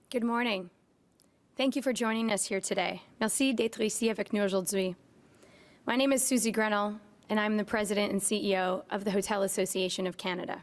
Good morning. Thank you for joining us here today. Merci d'être ici avec nous aujourd'hui. My name is Susie Grenell, and I'm the President and CEO of the Hotel Association of Canada.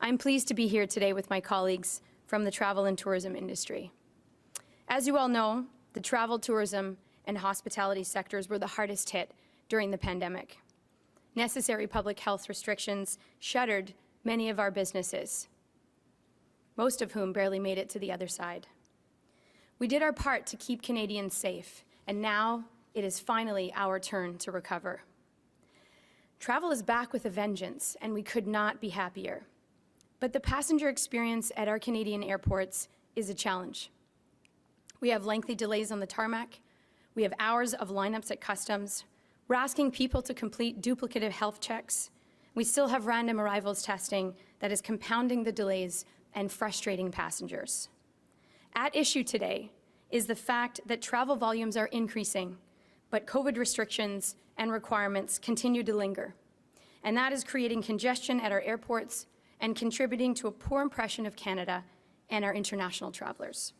I'm pleased to be here today with my colleagues from the travel and tourism industry. As you all know, the travel, tourism, and hospitality sectors were the hardest hit during the pandemic. Necessary public health restrictions shuttered many of our businesses, most of whom barely made it to the other side. We did our part to keep Canadians safe, and now it is finally our turn to recover. Travel is back with a vengeance, and we could not be happier. But the passenger experience at our Canadian airports is a challenge. We have lengthy delays on the tarmac, we have hours of lineups at customs, we're asking people to complete duplicative health checks, we still have random arrivals testing that is compounding the delays and frustrating passengers. At issue today is the fact that travel volumes are increasing, but COVID restrictions and requirements continue to linger. And that is creating congestion at our airports and contributing to a poor impression of Canada and our international travelers.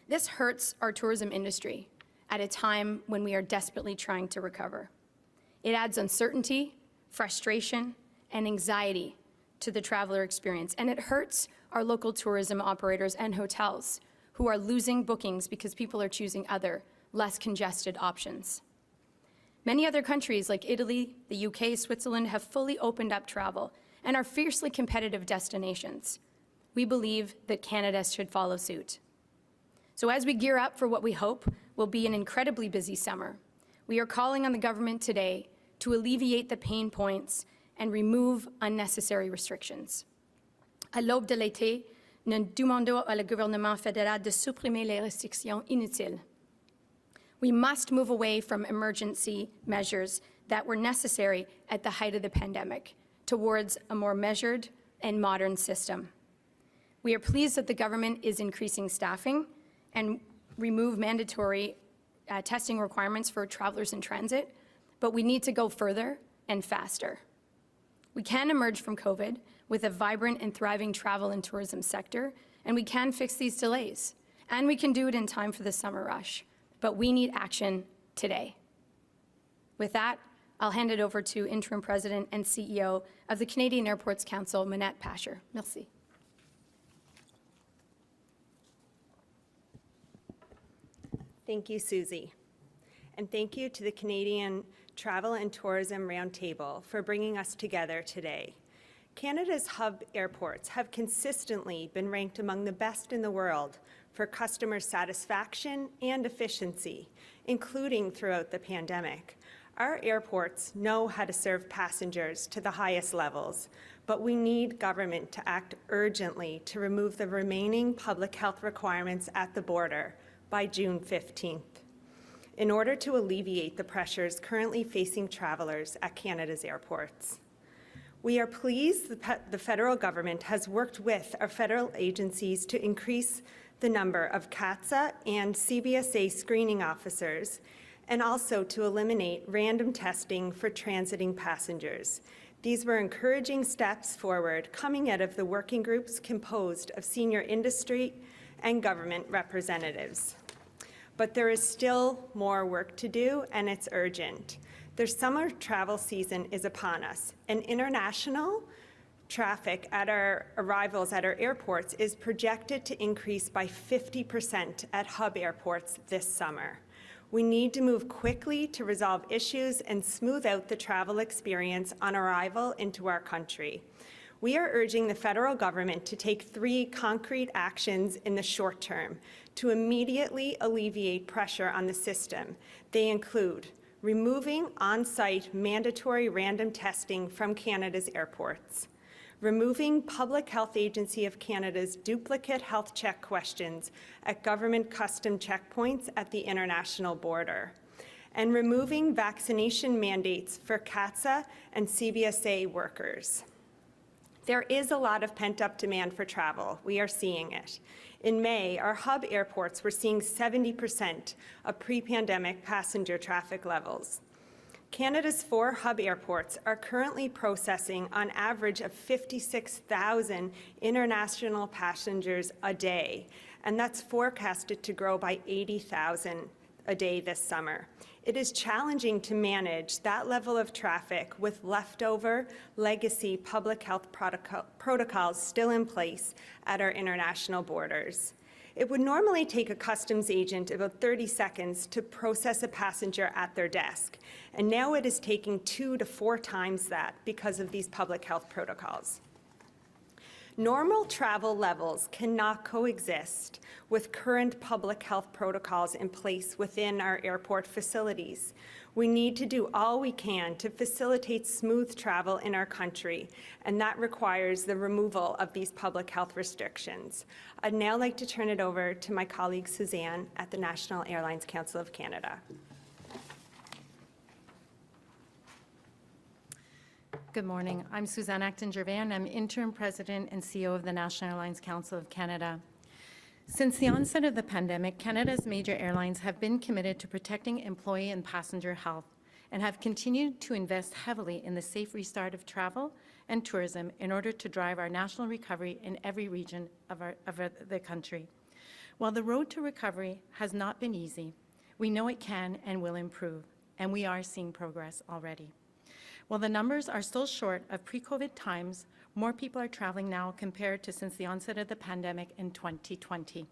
This hurts our tourism industry at a time when we are desperately trying to recover. It adds uncertainty, frustration, and anxiety to the traveler experience, and it hurts our local tourism operators and hotels who are losing bookings because people are choosing other, less congested options. Many other countries like Italy, the UK, Switzerland have fully opened up travel and are fiercely competitive destinations. We believe that Canada should follow suit. So as we gear up for what we hope will be an incredibly busy summer, we are calling on the government today to alleviate the pain points and remove unnecessary restrictions. À l'aube de l'été, nous demandons au gouvernement fédéral de supprimer les restrictions inutiles. We must move away from emergency measures that were necessary at the height of the pandemic towards a more measured and modern system. We are pleased that the government is increasing staffing and remove mandatory testing requirements for travelers in transit, but we need to go further and faster. We can emerge from COVID with a vibrant and thriving travel and tourism sector, and we can fix these delays. And we can do it in time for the summer rush, but we need action today. With that, I'll hand it over to Interim President and CEO of the Canadian Airports Council, Manette Pasher. Merci. Thank you, Susie. And thank you to the Canadian Travel and Tourism Roundtable for bringing us together today. Canada's hub airports have consistently been ranked among the best in the world for customer satisfaction and efficiency, including throughout the pandemic. Our airports know how to serve passengers to the highest levels, but we need government to act urgently to remove the remaining public health requirements at the border by June 15th. In order to alleviate the pressures currently facing travelers at Canada's airports. We are pleased that the federal government has worked with our federal agencies to increase the number of CATSA and CBSA screening officers, and also to eliminate random testing for transiting passengers. These were encouraging steps forward coming out of the working groups composed of senior industry and government representatives. But there is still more work to do, and it's urgent. The summer travel season is upon us, and international traffic at our arrivals at our airports is projected to increase by 50% at hub airports this summer. We need to move quickly to resolve issues and smooth out the travel experience on arrival into our country. We are urging the federal government to take 3 concrete actions in the short term to immediately alleviate pressure on the system. They include removing on-site mandatory random testing from Canada's airports, removing Public Health Agency of Canada's duplicate health check questions at government custom checkpoints at the international border, and removing vaccination mandates for CATSA and CBSA workers. There is a lot of pent-up demand for travel. We are seeing it. In May, our hub airports were seeing 70% of pre-pandemic passenger traffic levels. Canada's 4 hub airports are currently processing on average of 56,000 international passengers a day, and that's forecasted to grow by 80,000 a day this summer. It is challenging to manage that level of traffic with leftover legacy public health protocols still in place at our international borders. It would normally take a customs agent about 30 seconds to process a passenger at their desk, and now it is taking 2 to 4 times that because of these public health protocols. Normal travel levels cannot coexist with current public health protocols in place within our airport facilities. We need to do all we can to facilitate smooth travel in our country, and that requires the removal of these public health restrictions. I'd now like to turn it over to my colleague Suzanne at the National Airlines Council of Canada. Good morning. I'm Suzanne Acton-Gervais, and I'm Interim President and CEO of the National Airlines Council of Canada. Since the onset of the pandemic, Canada's major airlines have been committed to protecting employee and passenger health and have continued to invest heavily in the safe restart of travel and tourism in order to drive our national recovery in every region of the country. While the road to recovery has not been easy, we know it can and will improve, and we are seeing progress already. While the numbers are still short of pre-COVID times, more people are traveling now compared to since the onset of the pandemic in 2020.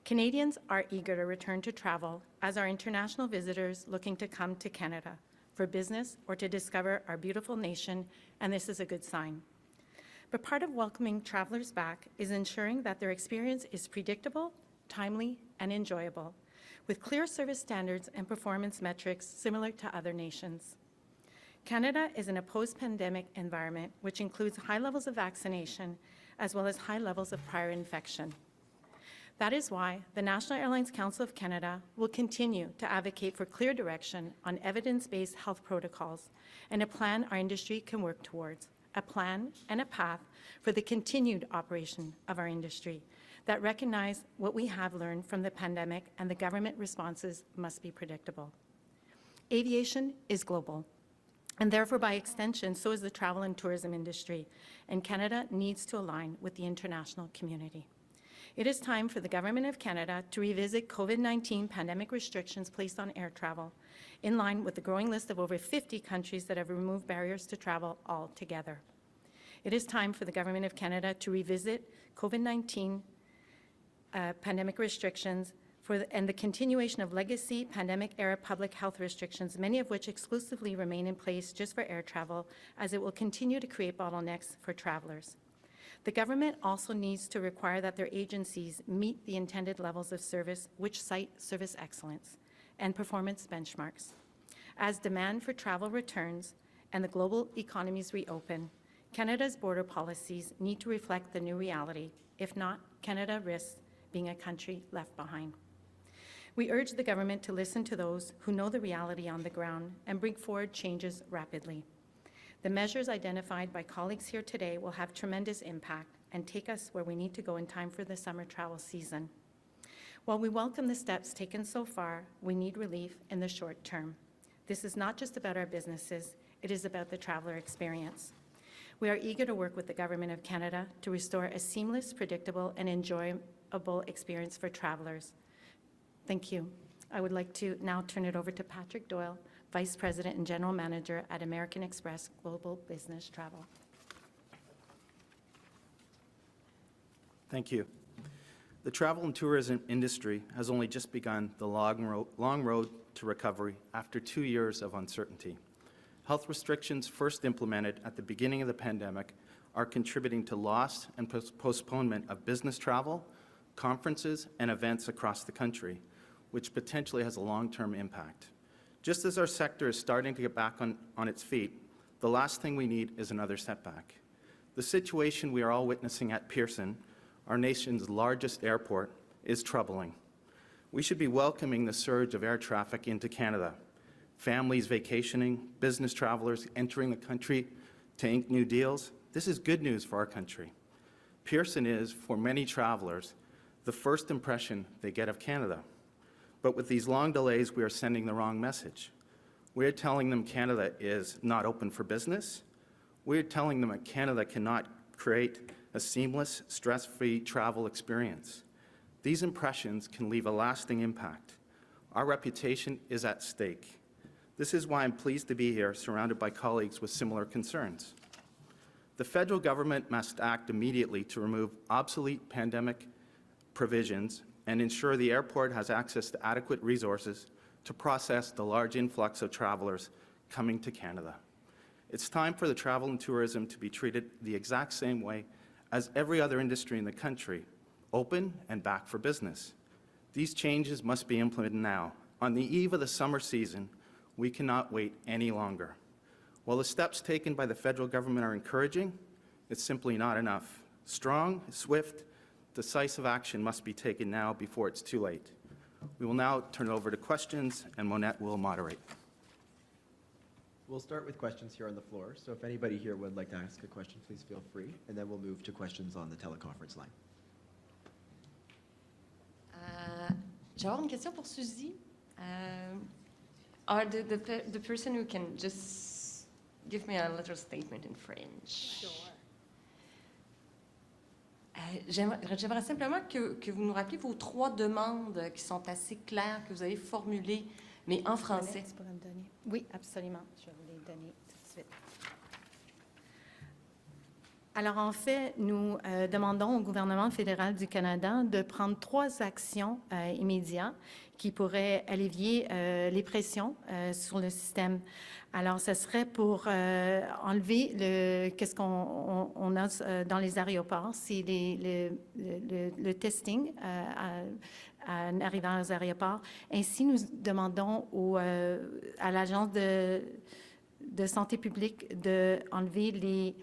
Canadians are eager to return to travel, as are international visitors looking to come to Canada for business or to discover our beautiful nation, and this is a good sign. But part of welcoming travelers back is ensuring that their experience is predictable, timely, and enjoyable, with clear service standards and performance metrics similar to other nations. Canada is in a post-pandemic environment, which includes high levels of vaccination as well as high levels of prior infection. That is why the National Airlines Council of Canada will continue to advocate for clear direction on evidence-based health protocols and a plan our industry can work towards, a plan and a path for the continued operation of our industry that recognize what we have learned from the pandemic, and the government responses must be predictable. Aviation is global, and therefore, by extension, so is the travel and tourism industry, and Canada needs to align with the international community. It is time for the Government of Canada to revisit COVID-19 pandemic restrictions placed on air travel, in line with the growing list of over 50 countries that have removed barriers to travel altogether. It is time for the Government of Canada to revisit COVID-19 pandemic restrictions and the continuation of legacy pandemic-era public health restrictions, many of which exclusively remain in place just for air travel, as it will continue to create bottlenecks for travelers. The government also needs to require that their agencies meet the intended levels of service which cite service excellence and performance benchmarks. As demand for travel returns and the global economies reopen, Canada's border policies need to reflect the new reality. If not, Canada risks being a country left behind. We urge the government to listen to those who know the reality on the ground and bring forward changes rapidly. The measures identified by colleagues here today will have tremendous impact and take us where we need to go in time for the summer travel season. While we welcome the steps taken so far, we need relief in the short term. This is not just about our businesses, it is about the traveler experience. We are eager to work with the Government of Canada to restore a seamless, predictable, and enjoyable experience for travelers. Thank you. I would like to now turn it over to Patrick Doyle, Vice President and General Manager at American Express Global Business Travel. Thank you. The travel and tourism industry has only just begun the long road to recovery after 2 years of uncertainty. Health restrictions first implemented at the beginning of the pandemic are contributing to loss and postponement of business travel, conferences, and events across the country, which potentially has a long-term impact. Just as our sector is starting to get back on its feet, the last thing we need is another setback. The situation we are all witnessing at Pearson, our nation's largest airport, is troubling. We should be welcoming the surge of air traffic into Canada. Families vacationing, business travelers entering the country to ink new deals. This is good news for our country. Pearson is, for many travelers, the first impression they get of Canada. But with these long delays, we are sending the wrong message. We're telling them Canada is not open for business. We're telling them that Canada cannot create a seamless, stress-free travel experience. These impressions can leave a lasting impact. Our reputation is at stake. This is why I'm pleased to be here, surrounded by colleagues with similar concerns. The federal government must act immediately to remove obsolete pandemic provisions and ensure the airport has access to adequate resources to process the large influx of travelers coming to Canada. It's time for the travel and tourism to be treated the exact same way as every other industry in the country, open and back for business. These changes must be implemented now. On the eve of the summer season, we cannot wait any longer. While the steps taken by the federal government are encouraging, it's simply not enough. Strong, swift, decisive action must be taken now before it's too late. We will now turn it over to questions, and Monette will moderate. We'll start with questions here on the floor. So if anybody here would like to ask a question, please feel free, and then we'll move to questions on the teleconference line. J'ai avoir une question pour Suzy. Or the person who can just give me a little statement in French. Sure. J'aimerais simplement que vous nous rappeliez vos 3 demandes qui sont assez claires, que vous avez formulées, mais en français. Tu pourrais me donner? Oui, absolument. Je vais vous les donner tout de suite. Alors, en fait, nous demandons au gouvernement fédéral du Canada de prendre 3 actions immédiates qui pourraient allévier les pressions sur le système. Alors, ce serait pour enlever qu'est-ce qu'on a dans les aéroports, c'est le testing en arrivant aux aéroports. Ainsi, nous demandons à l'Agence de santé publique d'enlever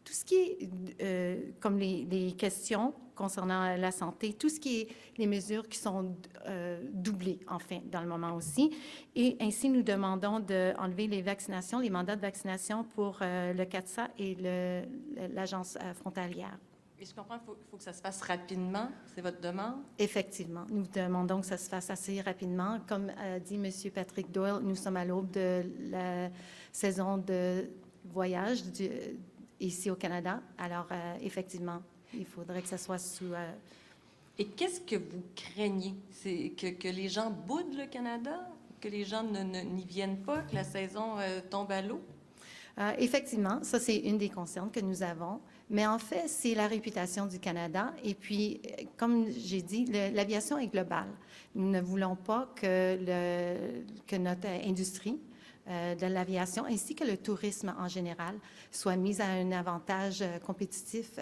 tout ce qui est comme les questions concernant la santé, tout ce qui est les mesures qui sont doublées, enfin, dans le moment aussi. Et ainsi, nous demandons d'enlever les vaccinations, les mandats de vaccination pour le CATSA et l'agence frontalière. Et je comprends qu'il faut que ça se fasse rapidement. C'est votre demande? Effectivement. Nous demandons que ça se fasse assez rapidement. Comme a dit M. Patrick Doyle, nous sommes à l'aube de la saison de voyage ici au Canada. Alors, effectivement, il faudrait que ça soit sous... Et qu'est-ce que vous craignez? C'est que les gens boudent le Canada? Que les gens n'y viennent pas? Que la saison tombe à l'eau? Effectivement, ça, c'est une des concerns que nous avons. Mais en fait, c'est la réputation du Canada. Et puis, comme j'ai dit, l'aviation est globale. Nous ne voulons pas que notre industrie de l'aviation ainsi que le tourisme en général soit mise à un avantage compétitif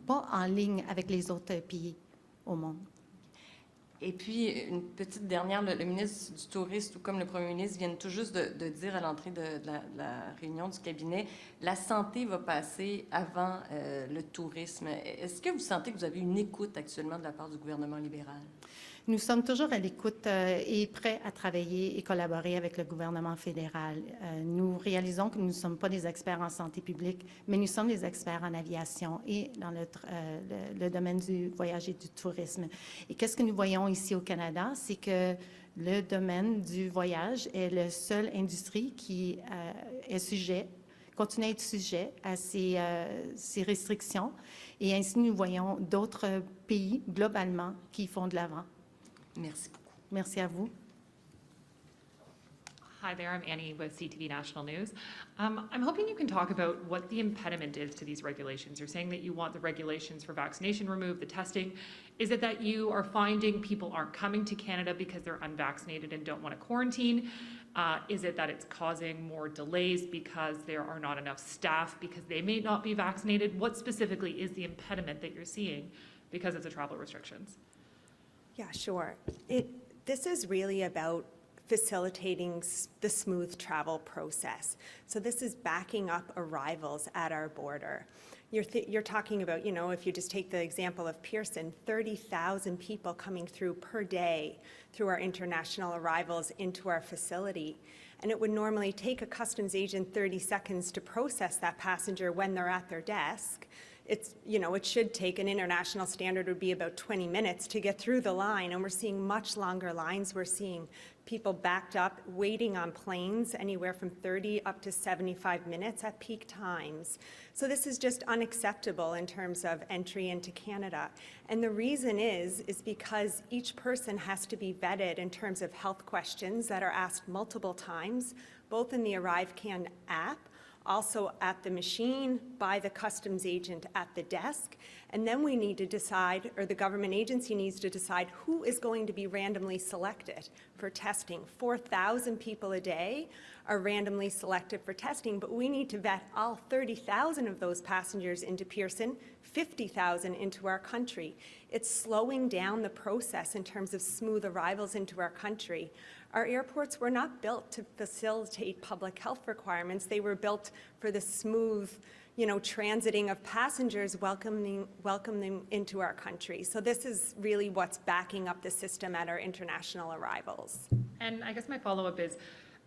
pas en ligne avec les autres pays au monde. Et puis, une petite dernière, le ministre du Tourisme, tout comme le premier ministre, viennent tout juste de dire à l'entrée de la réunion du cabinet, la santé va passer avant le tourisme. Est-ce que vous sentez que vous avez une écoute actuellement de la part du gouvernement libéral? Nous sommes toujours à l'écoute et prêts à travailler et collaborer avec le gouvernement fédéral. Nous réalisons que nous ne sommes pas des experts en santé publique, mais nous sommes des experts en aviation et dans le domaine du voyage et du tourisme. Et qu'est-ce que nous voyons ici au Canada? C'est que le domaine du voyage est la seule industrie qui continue à être sujet à ces restrictions. Et ainsi, nous voyons d'autres pays globalement qui font de l'avant. Merci beaucoup. Merci à vous. Hi there, I'm Annie with CTV National News. I'm hoping you can talk about what the impediment is to these regulations. You're saying that you want the regulations for vaccination removed, the testing. Is it that you are finding people aren't coming to Canada because they're unvaccinated and don't want to quarantine? Is it that it's causing more delays because there are not enough staff because they may not be vaccinated? What specifically is the impediment that you're seeing because of the travel restrictions? Yeah, sure. This is really about facilitating the smooth travel process. So this is backing up arrivals at our border. You're talking about, if you just take the example of Pearson, 30,000 people coming through per day through our international arrivals into our facility. And it would normally take a customs agent 30 seconds to process that passenger when they're at their desk. it's, it should take, an international standard would be about 20 minutes to get through the line, and we're seeing much longer lines. We're seeing people backed up, waiting on planes anywhere from 30 up to 75 minutes at peak times. So this is just unacceptable in terms of entry into Canada. And the reason is because each person has to be vetted in terms of health questions that are asked multiple times, both in the ArriveCan app, also at the machine by the customs agent at the desk. And then we need to decide, or the government agency needs to decide, who is going to be randomly selected for testing. 4,000 people a day are randomly selected for testing, but we need to vet all 30,000 of those passengers into Pearson, 50,000 into our country. It's slowing down the process in terms of smooth arrivals into our country. Our airports were not built to facilitate public health requirements. They were built for the smooth, transiting of passengers, welcoming them into our country. So this is really what's backing up the system at our international arrivals. And I guess my follow-up is,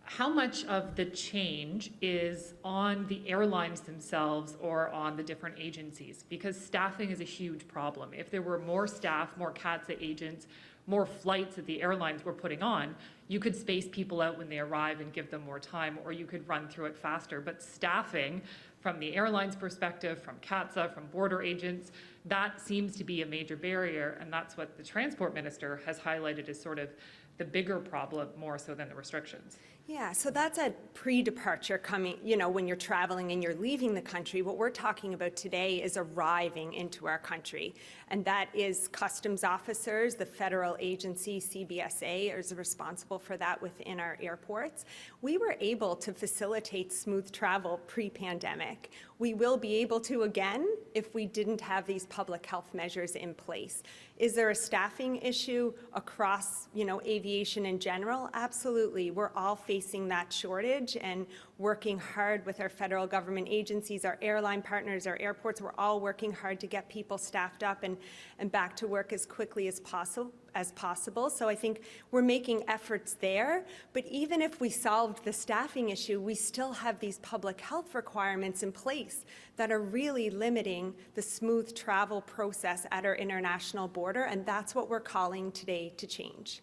how much of the change is on the airlines themselves or on the different agencies? Because staffing is a huge problem. If there were more staff, more CATSA agents, more flights that the airlines were putting on, you could space people out when they arrive and give them more time, or you could run through it faster. But staffing, from the airline's perspective, from CATSA, from border agents, that seems to be a major barrier, and that's what the transport minister has highlighted as sort of the bigger problem, more so than the restrictions. Yeah, so that's a pre-departure coming, when you're traveling and you're leaving the country. What we're talking about today is arriving into our country. And that is customs officers, the federal agency, CBSA, is responsible for that within our airports. We were able to facilitate smooth travel pre-pandemic. We will be able to again if we didn't have these public health measures in place. Is there a staffing issue across, aviation in general? Absolutely. We're all facing that shortage and working hard with our federal government agencies, our airline partners, our airports. We're all working hard to get people staffed up and back to work as quickly as possible. So I think we're making efforts there. But even if we solved the staffing issue, we still have these public health requirements in place that are really limiting the smooth travel process at our international border. And that's what we're calling today to change.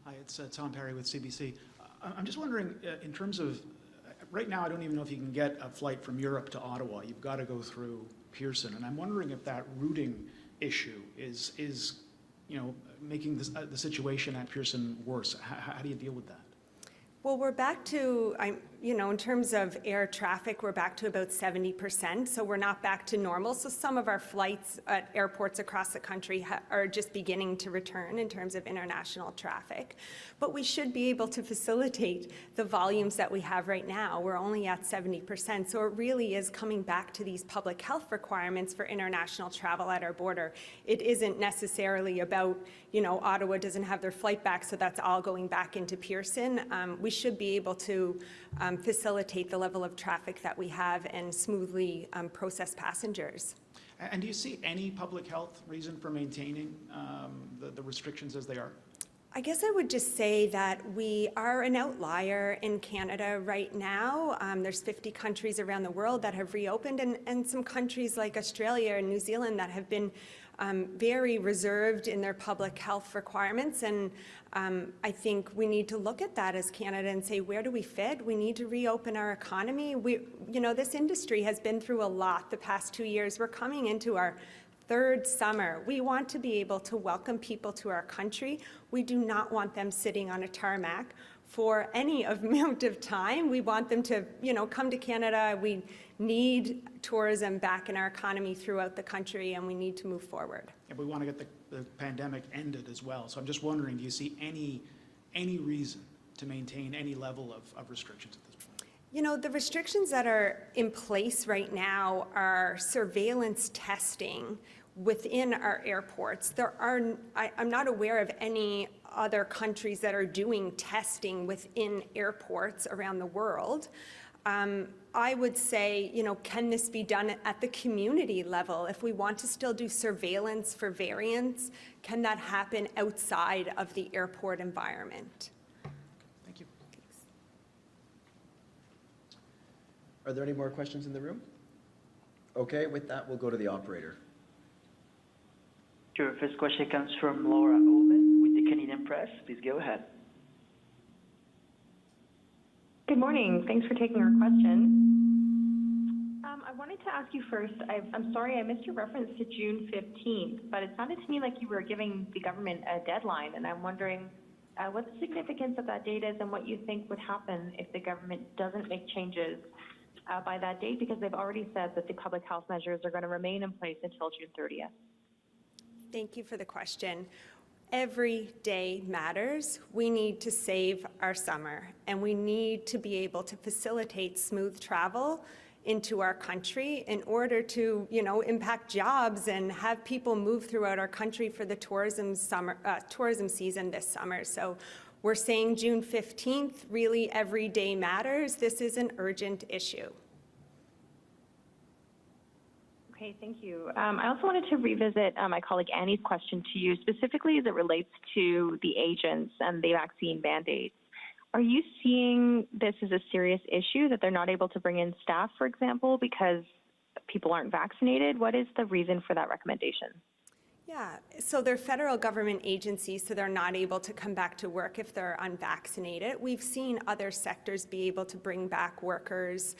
Hi, it's Tom Perry with CBC. I'm just wondering, in terms of, right now I don't even know if you can get a flight from Europe to Ottawa. You've got to go through Pearson. And I'm wondering if that routing issue is making the situation at Pearson worse. How do you deal with that? Well, we're back to, in terms of air traffic, we're back to about 70%, so we're not back to normal. So some of our flights at airports across the country are just beginning to return in terms of international traffic. But we should be able to facilitate the volumes that we have right now. We're only at 70%, so it really is coming back to these public health requirements for international travel at our border. It isn't necessarily about, Ottawa doesn't have their flight back, so that's all going back into Pearson. We should be able to facilitate the level of traffic that we have and smoothly process passengers. And do you see any public health reason for maintaining the restrictions as they are? I guess I would just say that we are an outlier in Canada right now. There's 50 countries around the world that have reopened, and some countries like Australia and New Zealand that have been very reserved in their public health requirements. And I think we need to look at that as Canada and say, where do we fit? We need to reopen our economy. This industry has been through a lot the past 2 years. We're coming into our third summer. We want to be able to welcome people to our country. We do not want them sitting on a tarmac for any amount of time. We want them to, come to Canada. We need tourism back in our economy throughout the country, and we need to move forward. And we want to get the pandemic ended as well. So I'm just wondering, do you see any reason to maintain any level of restrictions at this point? The restrictions that are in place right now are surveillance testing within our airports. I'm not aware of any other countries that are doing testing within airports around the world. I would say, can this be done at the community level? If we want to still do surveillance for variants, can that happen outside of the airport environment? Thank you. Are there any more questions in the room? Okay, with that, we'll go to the operator. Sure. First question comes from Laura Ullman with the Canadian Press. Please go ahead. Good morning. Thanks for taking our question. I wanted to ask you first, I'm sorry I missed your reference to June 15th, but it sounded to me like you were giving the government a deadline, and I'm wondering what the significance of that date is and what you think would happen if the government doesn't make changes by that date, because they've already said that the public health measures are going to remain in place until June 30th. Thank you for the question. Every day matters. We need to save our summer, and we need to be able to facilitate smooth travel into our country in order to, impact jobs and have people move throughout our country for the tourism season this summer. So we're saying June 15th, really every day matters. This is an urgent issue. Okay, thank you. I also wanted to revisit my colleague Annie's question to you, specifically as it relates to the agents and the vaccine mandates. Are you seeing this as a serious issue, that they're not able to bring in staff, for example, because people aren't vaccinated? What is the reason for that recommendation? Yeah, so they're federal government agencies, so they're not able to come back to work if they're unvaccinated. We've seen other sectors be able to bring back workers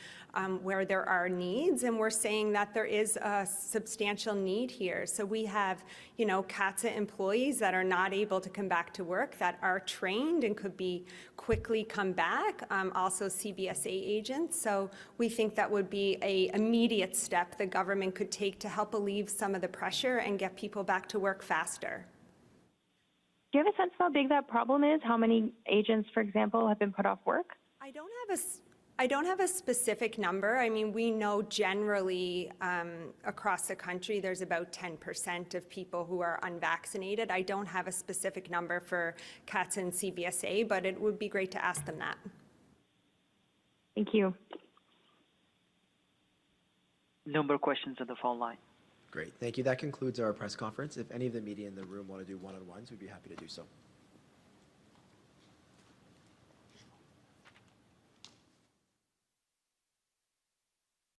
where there are needs, and we're saying that there is a substantial need here. So we have, CATSA employees that are not able to come back to work that are trained and could be quickly come back, also CBSA agents. So we think that would be an immediate step the government could take to help alleviate some of the pressure and get people back to work faster. Do you have a sense of how big that problem is? How many agents, for example, have been put off work? I don't have a specific number. I mean, we know generally across the country there's about 10% of people who are unvaccinated. I don't have a specific number for CATSA and CBSA, but it would be great to ask them that. Thank you. No more questions on the phone line. Great, thank you. That concludes our press conference. If any of the media in the room want to do one-on-ones, we'd be happy to do so.